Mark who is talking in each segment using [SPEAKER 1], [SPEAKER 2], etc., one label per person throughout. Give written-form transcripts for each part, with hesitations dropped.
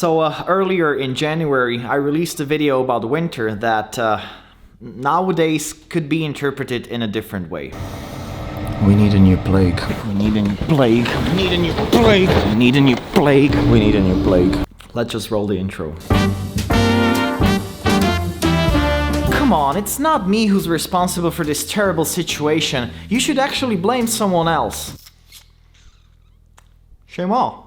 [SPEAKER 1] Earlier in January, I released a video about winter that nowadays could be interpreted in a different way.
[SPEAKER 2] We need a new plague.
[SPEAKER 1] We need a new plague. We need a new plague. We need a new plague.
[SPEAKER 2] We need a new plague.
[SPEAKER 1] Let's just roll the intro. Come on, it's not me who's responsible for this terrible situation. You should actually blame someone else. Chez moi.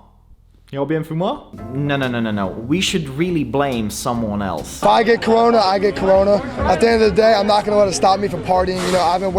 [SPEAKER 1] Y'all bien for moi? No. We should really blame someone else.
[SPEAKER 3] If I get corona, I get corona. At the end of the day, I'm not gonna let it stop me from partying. You know,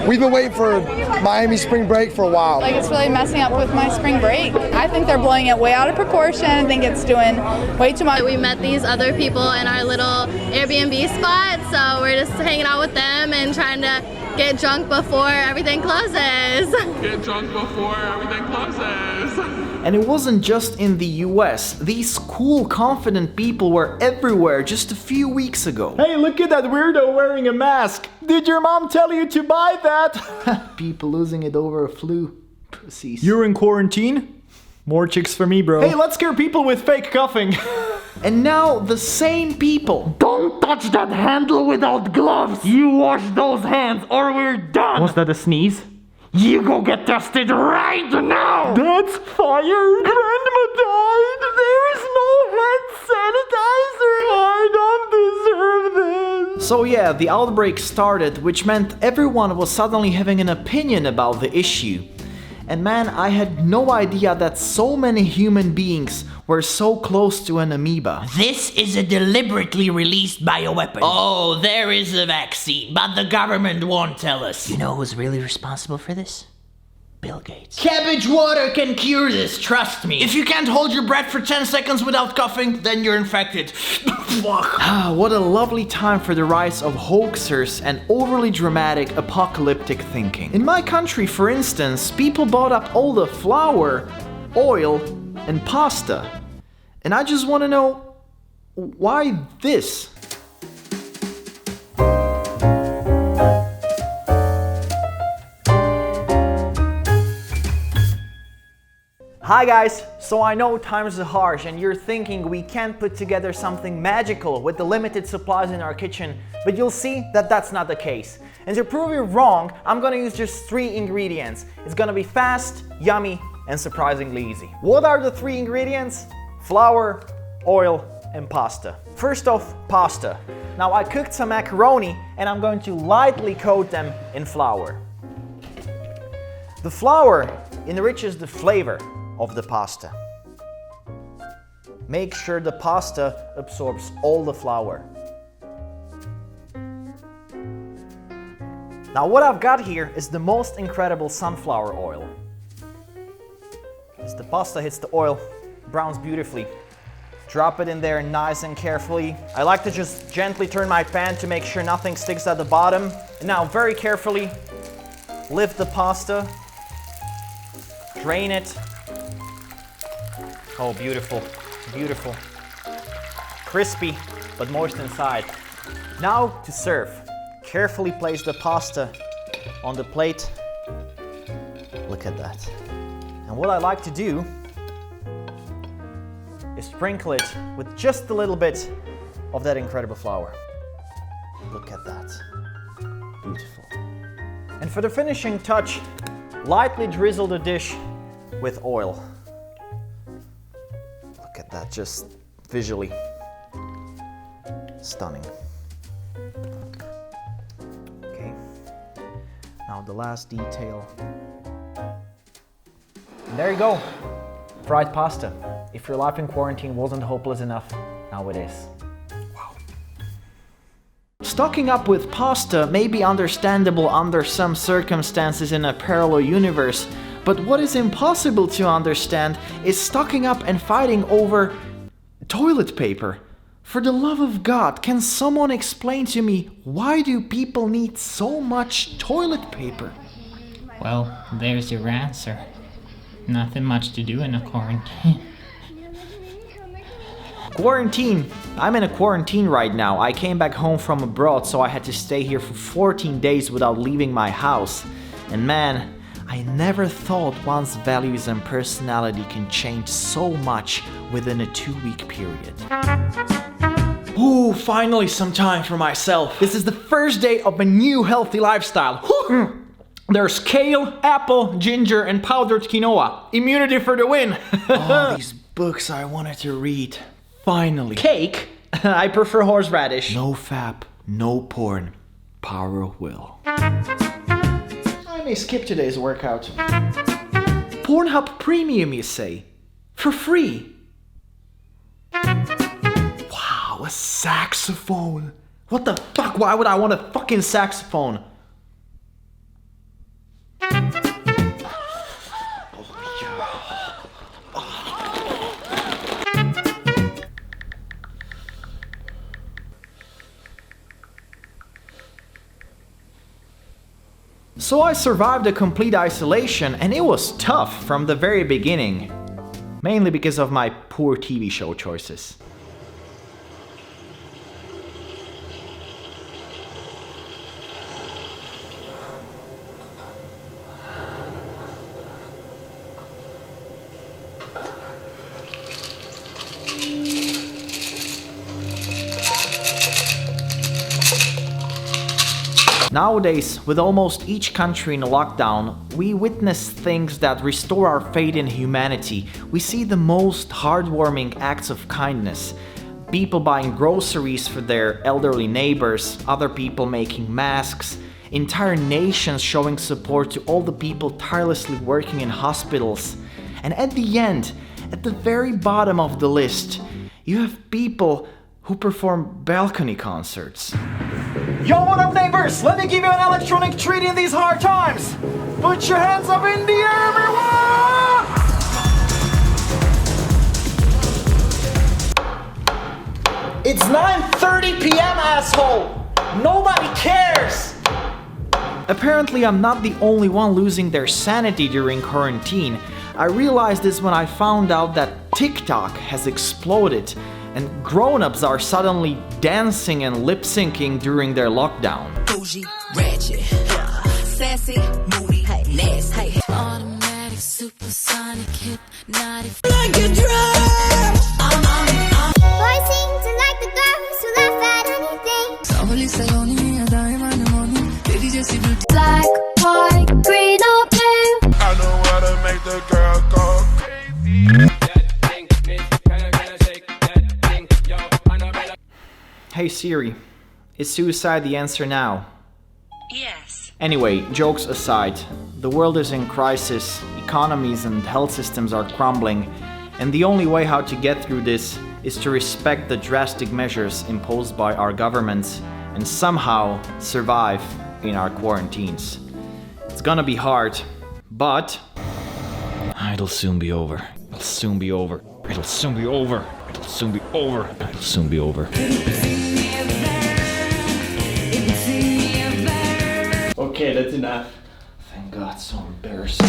[SPEAKER 3] we've been waiting for Miami spring break for a while.
[SPEAKER 4] Like, it's really messing up with my spring break. I think they're blowing it way out of proportion. I think it's doing way too much.
[SPEAKER 5] We met these other people in our little Airbnb spot, so we're just hanging out with them and trying to get drunk before everything closes.
[SPEAKER 6] Get drunk before everything closes.
[SPEAKER 1] And it wasn't just in the US. These cool, confident people were everywhere just a few weeks ago. Hey, look at that weirdo wearing a mask. Did your mom tell you to buy that? People losing it over a flu. Pussies. You're in quarantine? More chicks for me, bro. Hey, let's scare people with fake coughing. And now the same people.
[SPEAKER 7] Don't touch that handle without gloves. You wash those hands or we're done.
[SPEAKER 1] Was that a sneeze?
[SPEAKER 7] You go get tested right now.
[SPEAKER 1] That's fire! Grandma died! There is no hand sanitizer! I don't deserve this! So yeah, the outbreak started, which meant everyone was suddenly having an opinion about the issue. And man, I had no idea that so many human beings were so close to an amoeba.
[SPEAKER 8] This is a deliberately released bioweapon. Oh, there is a vaccine, but the government won't tell us. You know who's really responsible for this? Bill Gates. Cabbage water can cure this, trust me. If you can't hold your breath for 10 seconds without coughing, then you're infected.
[SPEAKER 1] What a lovely time for the rise of hoaxers and overly dramatic apocalyptic thinking. In my country, for instance, people bought up all the flour, oil, and pasta. And I just want to know, why this? Hi guys! So I know times are harsh and you're thinking we can't put together something magical with the limited supplies in our kitchen, but you'll see that that's not the case. And to prove you wrong, I'm gonna use just 3 ingredients. It's gonna be fast, yummy, and surprisingly easy. What are the 3 ingredients? Flour, oil, and pasta. First off, pasta. Now I cooked some macaroni and I'm going to lightly coat them in flour. The flour enriches the flavor of the pasta. Make sure the pasta absorbs all the flour. Now what I've got here is the most incredible sunflower oil. As the pasta hits the oil, browns beautifully. Drop it in there nice and carefully. I like to just gently turn my pan to make sure nothing sticks at the bottom. And now very carefully lift the pasta, drain it. Oh, beautiful, beautiful. Crispy, but moist inside. Now to serve. Carefully place the pasta on the plate. Look at that. And what I like to do is sprinkle it with just a little bit of that incredible flour. Look at that. Beautiful. And for the finishing touch, lightly drizzle the dish with oil. Look at that, just visually stunning. Okay, now the last detail. And there you go, fried pasta. If your life in quarantine wasn't hopeless enough, now it is. Wow. Stocking up with pasta may be understandable under some circumstances in a parallel universe, but what is impossible to understand is stocking up and fighting over toilet paper. For the love of God, can someone explain to me why do people need so much toilet paper?
[SPEAKER 9] Well, there's your answer. Nothing much to do in a quarantine.
[SPEAKER 1] Quarantine. I'm in a quarantine right now. I came back home from abroad, so I had to stay here for 14 days without leaving my house. And man, I never thought one's values and personality can change so much within a 2-week period. Ooh, finally some time for myself. This is the first day of a new healthy lifestyle. There's kale, apple, ginger, and powdered quinoa. Immunity for the win. All these books I wanted to read. Finally. Cake? I prefer horseradish. No fap, no porn. Power of will. I may skip today's workout. Pornhub Premium, you say? For free? Wow, a saxophone. What the fuck? Why would I want a fucking saxophone? So I survived a complete isolation, and it was tough from the very beginning. Mainly because of my poor TV show choices. Nowadays, with almost each country in lockdown, we witness things that restore our faith in humanity. We see the most heartwarming acts of kindness. People buying groceries for their elderly neighbors, other people making masks, entire nations showing support to all the people tirelessly working in hospitals. And at the end, at the very bottom of the list, you have people who perform balcony concerts. Yo, what up, neighbors? Let me give you an electronic treat in these hard times. Put your hands up in the air, everyone! It's 9:30 p.m., asshole! Nobody cares! Apparently, I'm not the only one losing their sanity during quarantine. I realized this when I found out that TikTok has exploded and grown-ups are suddenly dancing and lip-syncing during their lockdown.
[SPEAKER 10] Bougie, ratchet, sassy, moody, nasty. Automatic, supersonic, hypnotic. Like a drug. Boys seem to like the girls who laugh at anything. Black, white, green or blue.
[SPEAKER 6] I know how to make the girl go crazy.
[SPEAKER 1] Hey Siri, is suicide the answer now?
[SPEAKER 10] Yes.
[SPEAKER 1] Anyway, jokes aside, the world is in crisis, economies and health systems are crumbling, and the only way how to get through this is to respect the drastic measures imposed by our governments and somehow survive in our quarantines. It's gonna be hard, but it'll soon be over. It'll soon be over. It'll soon be over. It'll soon be over. It'll soon be over. Okay, that's enough. Thank God, so embarrassing.